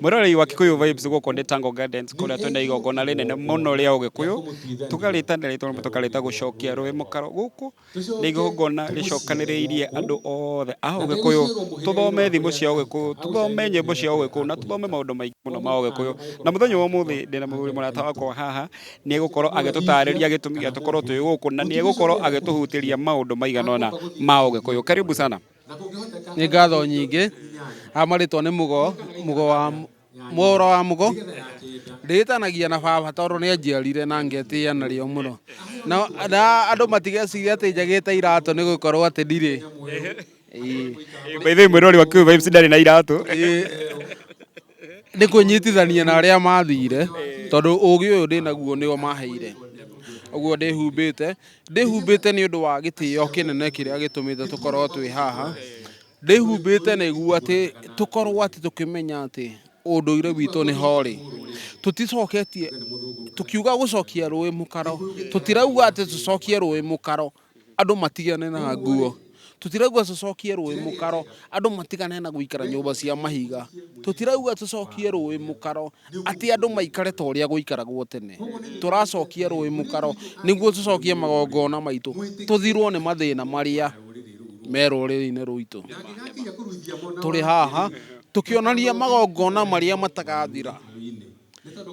Mwiroreri wa Kikuyu Vibes guko ndi Tango Gardens kuria twina igongona rinene muno ria Ugikuyu tukarita gucokia rui mukaro guku ni igongona ricokaniriirie andu othe a Ugikuyu tuthome thimu cia Ugikuyu tuthome nyimbo cia Ugikuyu na tuthome maundu maingi muno ma Ugikuyu na muthenya wa muthi ndina muthuri murata wakwa haha ni egukorwo agitutariria gitumi gia tukorwo twi guku na ni egukorwo agituhutiria maundu maiganona ma Ugikuyu. Karibu sana. Ni ngatho nyingi amaritwo ni mugo wa mworo wa mugo nditanagia na baba tondu ni anjiarire na ngetia nario muno na andu matigeciria ati njagite iratu ni gukorwo ati ndiri Baithe mwirori wa Kikuyu Vibes ndari na iratu ni kunyitithania na aria mathire tondu ugi uyu ndinaguo nio maheire uguo ndihumbite ni undu wa gitio kinene kiria gitumite tukorwo twi haha ndihumbite niguo ati tukorwo ati tukimenya ati unduire witu ni hori tuticoketie tukiuga gucokia rui mukaro tutirauga ati tucokie rui mukaro andu matigane na nguo tutirauga tucokie rui mukaro andu matigane na guikara nyumba cia mahiga tutirauga tucokie rui mukaro ati andu maikare ta uria guikaragwo tene turacokia rui mukaro niguo tucokie magongona maitu tuthirwo ni mathina maria meruriri-ini ruitu turi haha tukionania magongona maria matagathira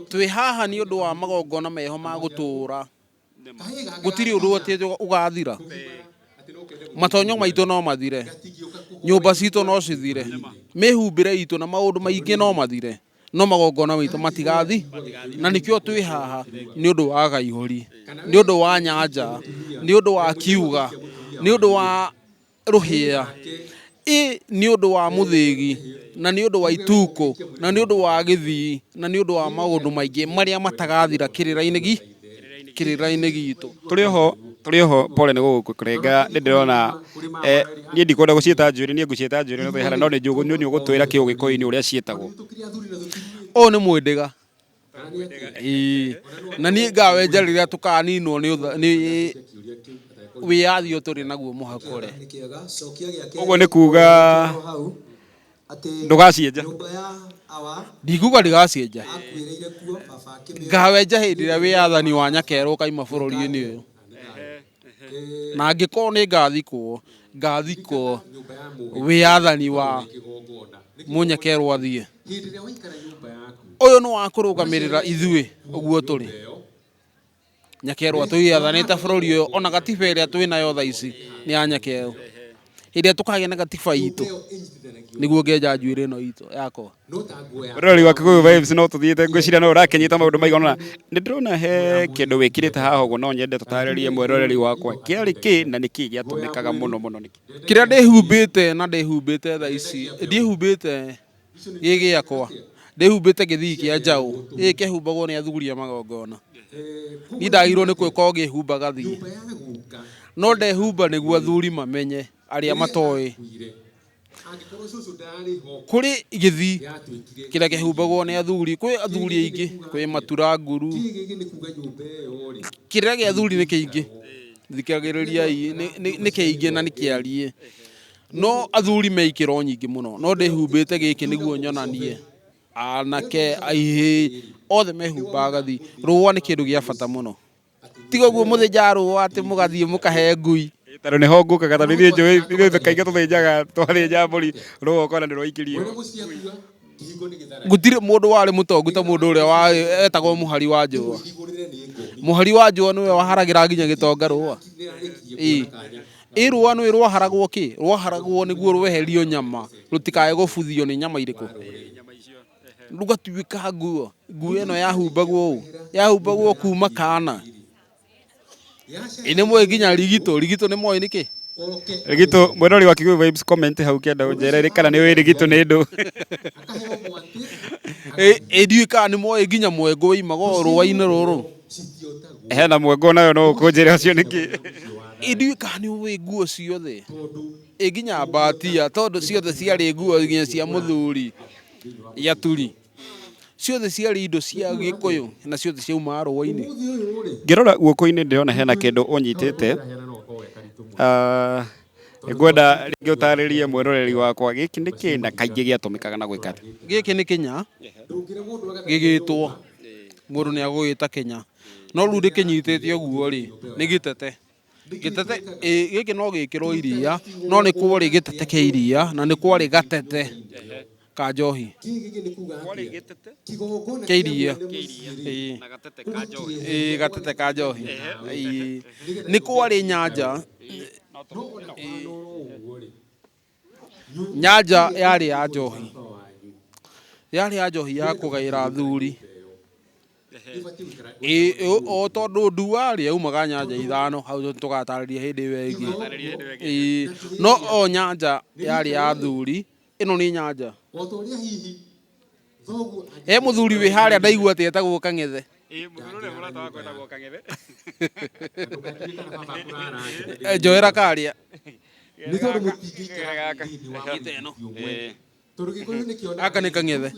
twi haha ni undu wa magongona meho ma gutura gutiri undu ati ugathira matonyo maitu no mathire nyumba citu no cithire mihumbire itu na maundu maingi no mathire no magongona maitu matigathi na nikio twi haha ni undu wa gaihuri ni undu wa nyanja ni undu wa kiuga ni undu wa ruhia ni undu wa muthigi na ni undu wa ituko na ni undu wa githii na ni undu wa maundu maingi maria matagathira kirira-ini gitu turi ho pole ni gukurenga ni ndirona ni ndikwenda gucieta njuri ni ngucieta njuri no hara no ni njugu ni ugutwira ki Ugikuyu-ini uria cietagwo o ni mwindiga na ni ngawenja riria tukaninwo ni wiyathi turi naguo muhakore uguo ni kuga ndugacienja ndikuga ndigacienja ngawenja hindi ria wiyathani wa nyakerwo kaima bururi-ini uyu na angikorwo ni ngathikwo wiyathani wa munyakerwo athie uyu ni wa kurugamirira ithui uguo turi nyakerwo twiyathanite bururi uyu ona gatiba iria twinayo thaa ici ni ya nyakerwo iria tukagia na gatiba itu niguo ngenja njuiri ino itu yakwa mwirori wa Kikuyu Vibes no tuthiete ngwiciria no urakenyita maundu maigana ni ndirona he kindu wikirite haha uguo no nyende tutaririe mwiroreri wakwa kiari ki na niki giatumikaga muno niki kiria ndihumbite thaa ici ndihumbite gigi yakwa ndihumbite githii kia njau kihumbagwo ni athuri a magongona ni ndagirwo ni gwika ngihumba gathii no ndehumba niguo athuri mamenye aria matoi kuri githii kiria kihumbagwo ni athuri kwi athuri aingi kwi matura nguru kiria gia athuri ni kiingi thikagiririai ni kiingi na ni kiarie no athuri meikiro nyingi muno no ndihumbite giki niguo nyonanie anake aihi othe mehumbaga gathii rũa ni kindu gia bata muno tiga guo muthinja rũa ati mugathie mukahe ngui taro ni ho ngukaga taro ni njui kaingi tuthinjaga twathinja mburi rũa ukona ni rwaikirio gutire mundu wari mutongu ta mundu uria etagwo muhari wa njũa niwe waharagira nginya gitonga rũa rũa nĩ rwaharagwo ki rwaharagwo niguo rweherio nyama rutikae gubuthio ni nyama iriku rugatuika nguo ino yahumbagwo kuma kana ine mwe nginya rigito ni moyo niki rigito mwirori wa Kikuyu Vibes comment hau kienda unjerere kana ni wi rigito ni ndu ndiuka ni moyo nginya mwengo wimago rũa-ini rũrũ hena mwengo nayo no ukunjira cio niki ndiuka ni wi nguo ciothe nginya batia tondu ciothe ciari nguo nginya cia muthuri yaturi ciothe ciari indo cia Gikuyu na ciothe ciauma rũa-ini ngirora guoko-ini ndirona hena kindu unyitite ngwenda rĩngĩ ũtarĩrie mwĩroreri wakwa gĩkĩ nĩ kĩ na kaingĩ gĩatũmĩkaga na gwĩka atĩa? Gĩkĩ nĩ kĩnya gĩgĩtwo mũndũ nĩ agũgĩta kĩnya, no rĩu ndĩkĩnyitĩte ũguo rĩ nĩ gĩtete. Gĩtete gĩkĩ no gĩkĩrwo iria, no nĩ kwarĩ gĩtete kĩa iria na nĩ kwarĩ gatete ka njohi kĩa iria gatete ka njohi. Nĩ kwarĩ nyanja, nyanja yarĩ ya njohi, yarĩ ya njohi ya kũgaĩra athuri. O tondũ nduarĩ yaumaga nyanja ithano, hau tũgatarĩria hĩndĩ ĩyo ĩngĩ. No o nyanja yarĩ ya athuri, ĩno nĩ nyanja. He mũthuri wĩ harĩa ndaigua atĩ etagwo Kang'ethe. Njoera karĩa gaka nĩ Kang'ethe.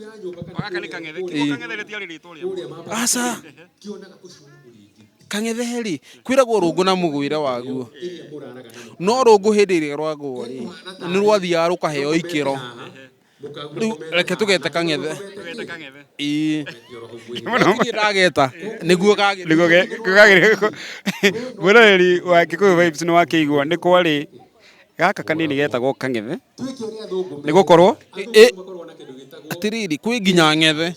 Aca Kang'ethe rĩ kwĩragwo rũngũ na mũgwĩre waguo, no rũngũ hĩndĩ ĩrĩa rwagwo rĩ nĩ rwathiaga rũkaheo ikĩro. Rĩu reke tũgete Kang'ethe. Ndageta nĩguo kagĩrĩire. Mwĩroreri wa Gĩkũyũ Vibes nĩ wakĩigua nĩ kwarĩ gaka kanini getagwo Kang'ethe nĩ gũkorwo atĩrĩrĩ kwĩ nginya ng'ethe.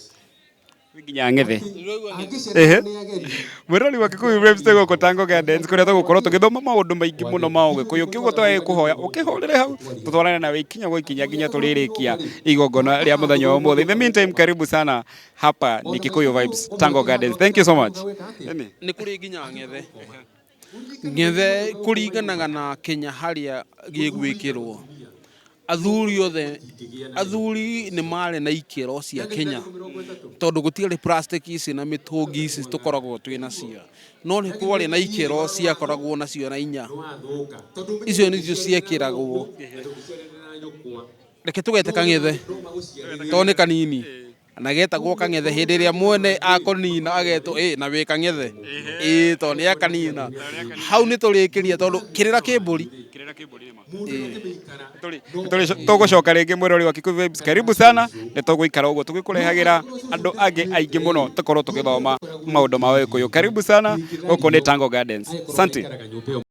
Mwĩroreri wa Gĩkũyũ Vibes tũ gũkũ Tango Gardens kũrĩa tũgũkorwo tũgĩthoma maũndũ maingĩ mũno ma Ũgĩkũyũ. Kiugo twagĩkũhoya ũkĩhorere hau tũtwarane nawe ikinya gwa ikinya nginya tũrĩrĩkia igongona rĩa mũthenya wa ũmũthĩ. In the meantime, karibu sana hapa ni Gĩkũyũ Vibes Tango Gardens. Thank you so much. Nĩ kũrĩ nginya ng'ethe. Ng'ethe kũringanaga na Kenya harĩa gĩgwĩkĩrwo. Athuri othe, athuri nĩ marĩ na ikĩro cia Kenya tondũ gũtiarĩ plastic ici na mĩtũngi ici tũkoragwo twĩ nacio, no nĩ kwarĩ na ikĩro ciakoragwo nacio na inya. Icio nĩcio ciekĩragwo. Reke tũgete Kang'ethe tondũ nĩ kanini na getagwo Kang'ethe hĩndĩ ĩrĩa mwene akũnina agetwo na wĩ Kang'ethe tondũ nĩ akanina. Hau nĩ tũrĩkĩria tondũ kĩrĩra kĩ mbũri. Tũgũcoka rĩngĩ mwĩroreri wa Gĩkũyũ Vibes, karibu sana. Nĩ tũgũikara ũguo tũgĩkũrehagĩra andũ angĩ aingĩ mũno tũkorwo tũgĩthoma maũndũ ma Ũgĩkũyũ. Karibu sana, gũkũ nĩ Tango Gardens. Asante.